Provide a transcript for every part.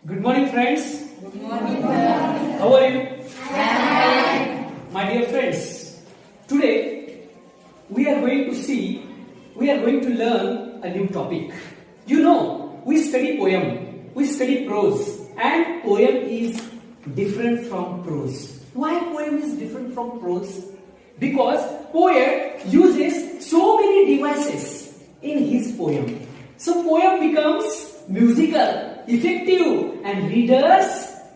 Good morning, friends. Good morning, sir. How are you? Fine. My dear friends, today we are going to learn a new topic. You know, we study poem, we study prose, and poem is different from prose. Why poem is different from prose? Because poet uses so many devices in his poem. So poem becomes musical, effective, and readers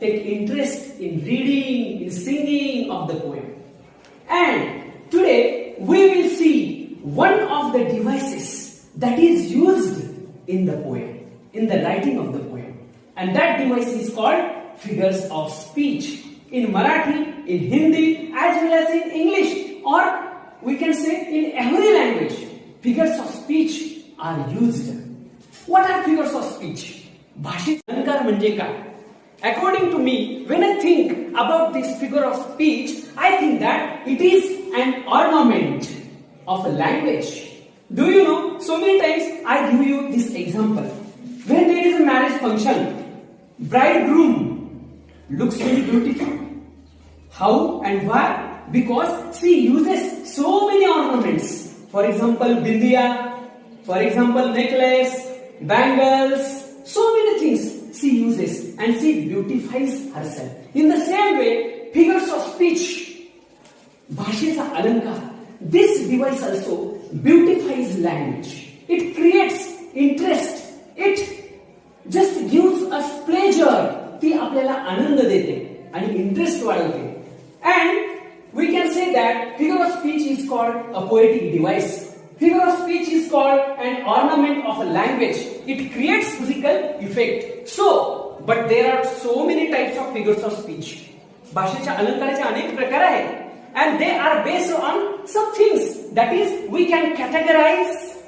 take interest in reading, in singing of the poem. And today we will see one of the devices that is used in the poem, in the writing of the poem. And that device is called figures of speech. In Marathi, in Hindi, as well as in English, or we can say in every language, figures of speech are used. What are figures of speech? भाषेचा अलंकार म्हणजे काय? According to me, when I think about this figure of speech, I think that it is an ornament of a language. Do you know, so many times I give you this example. When there is a marriage function, bridegroom looks very beautiful. How and why? Because she uses so many ornaments. For example, bindiya, for example, necklace, bangles, so many things she uses and she beautifies herself. In the same way, figures of speech, भाषेचा अलंकार, this device also beautifies language. It creates interest. It just gives us pleasure. ती आपल्याला आनंद देते आणि interest वाढवते. And we can say that figure of speech is called a poetic device. Figure of speech is called an ornament of a language. It creates physical effect. So, but there are so many types of figures of speech. भाषेच्या अलंकाराचे अनेक प्रकार आहेत. And they are based on some things. That is, we can categorize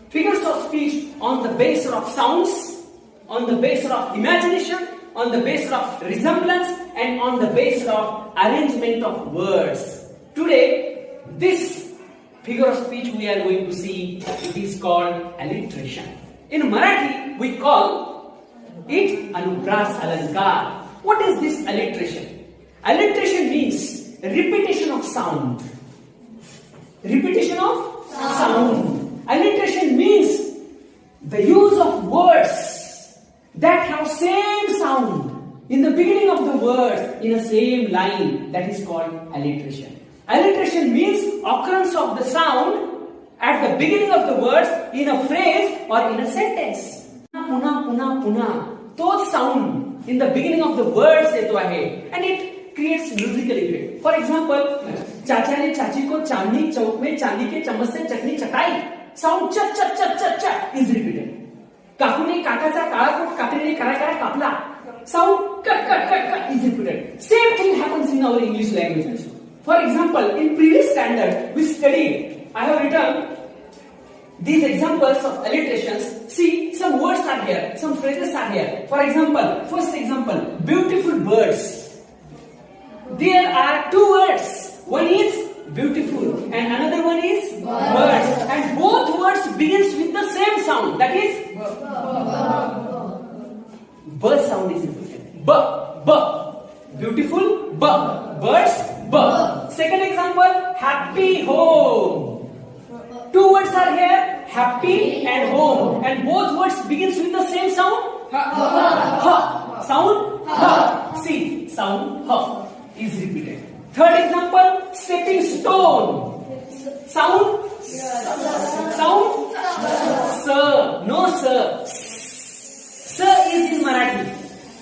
figures of speech on the basis of sounds, on the basis of imagination, on the basis of resemblance, and on the basis of arrangement of words. Today, this figure of speech we are going to see, it is called alliteration. In Marathi, we call it Anupras Alankar. What is this alliteration? Alliteration means repetition of sound. Repetition of sound. Alliteration means the use of words that have same sound in the beginning of the words in a same line. That is called alliteration. Alliteration means occurrence of the sound at the beginning of the words in a phrase or in a sentence. Puna, puna, puna. Those sound in the beginning of the words yeto ahe, and it creates musical effect. For example, चाचा ने चाची को चांदनी चौक में चांदी के चम्मच से चटनी चटाई. Sound ch ch ch ch ch is repeated. काकूने काकाचा काळा कोट कात्रीने करा करा कापला. Sound k k k k is repeated. Same thing happens in our English language also. For example, in previous standard we studied, I have written these examples of alliterations. See, some words are here, some phrases are here. For example, first example, beautiful birds. There are two words. One is beautiful and another one is birds. And both words begins with the same sound. That is B sound is important. B. Beautiful B. Birds B. Second example, happy home. Two words are here, happy and home, and both words begins with the same sound. Ha. Sound ha. See, sound ha is repeated. Third example, stepping stone. Sound sound sir. No sir. Sir is in Marathi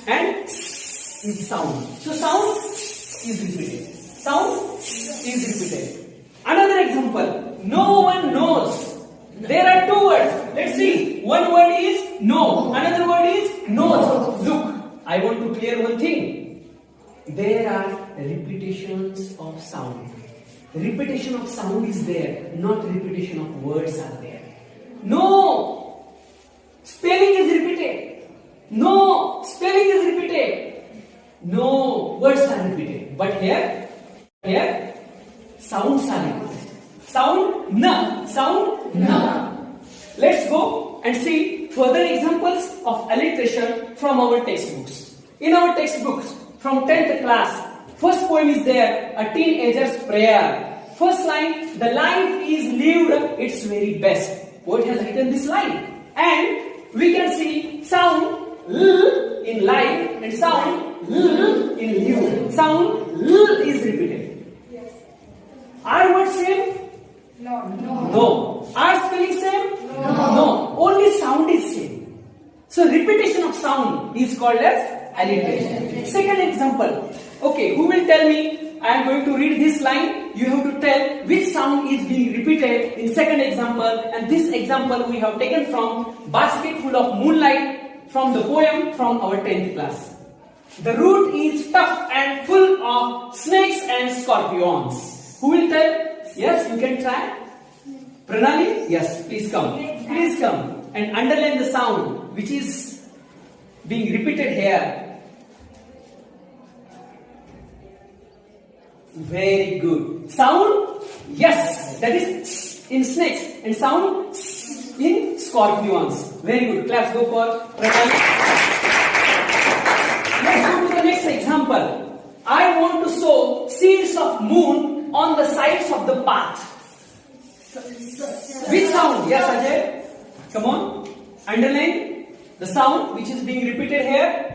and is sound. So sound is repeated. Sound is repeated. Another example, no one knows. There are two words. Let's see. One word is no. Another word is knows. Look, I want to clear one thing. There are repetitions of sound. Repetition of sound is there, not repetition of words are there. No spelling is repeated. No spelling is repeated. No words are repeated. But here sounds are repeated. Sound na. Let's go and see further examples of alliteration from our textbooks. In our textbooks from 10th class, first poem is there, A Teenager's Prayer. First line, the life is lived its very best. Poet has written this line. And we can see sound L in life and sound L in live. Sound L is repeated. Yes. Are words same? No. No. Are spelling same? No. Only sound is same. So repetition of sound is called as alliteration. Second example. Okay, who will tell me? I am going to read this line. You have to tell which sound is being repeated in second example. And this example we have taken from Basket Full of Moonlight from the poem from our 10th class. The root is tough and full of snakes and scorpions. Who will tell? Yes, you can try. Pranali? Yes, please come. Please come and underline the sound which is being repeated here. Very good. Sound? Yes, that is in snakes and sound in scorpions. Very good. Claps go for Pranali. Let's go to the next example. I want to sow seeds of moon on the sides of the path. Which sound? Yes, Ajay. Come on. Underline the sound which is being repeated here.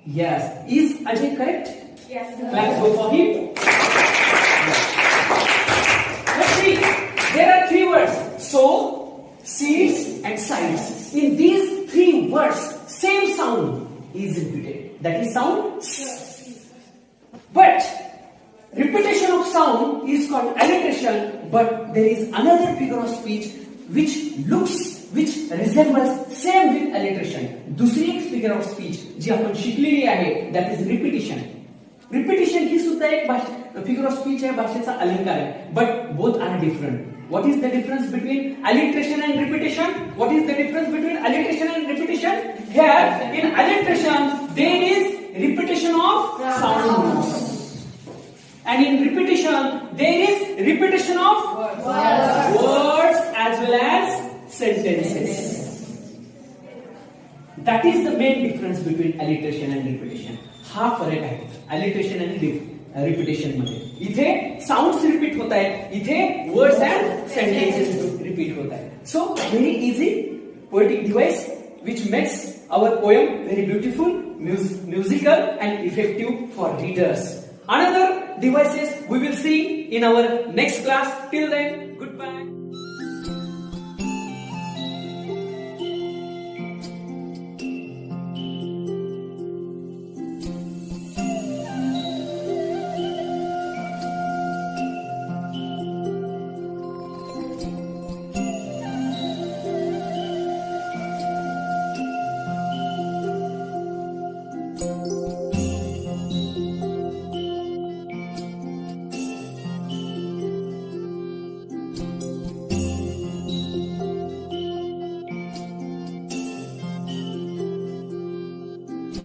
Yes. Is Ajay correct? Yes. Let's go for him. Let's see. There are three words. Sow, seeds and sides. In these three words, same sound is repeated. That is sound. But repetition of sound is called alliteration. But there is another figure of speech which resembles same with alliteration. दुसरी एक figure of speech जी आपण शिकलेली आहे, that is repetition. Repetition ही सुद्धा एक figure of speech आहे, भाषेचा अलंकार आहे. But both are different. What is the difference between alliteration and repetition? What is the difference between alliteration and repetition? Here, in alliteration, there is repetition of sounds. And in repetition, there is repetition of words as well as sentences. That is the main difference between alliteration and repetition. हा फरक आहे alliteration आणि repetition मध्ये. इथे sounds repeat होत आहेत, इथे words and sentences repeat होत आहेत. So very easy poetic device which makes our poem very beautiful, musical and effective for readers. Another devices we will see in our next class. Till then, goodbye.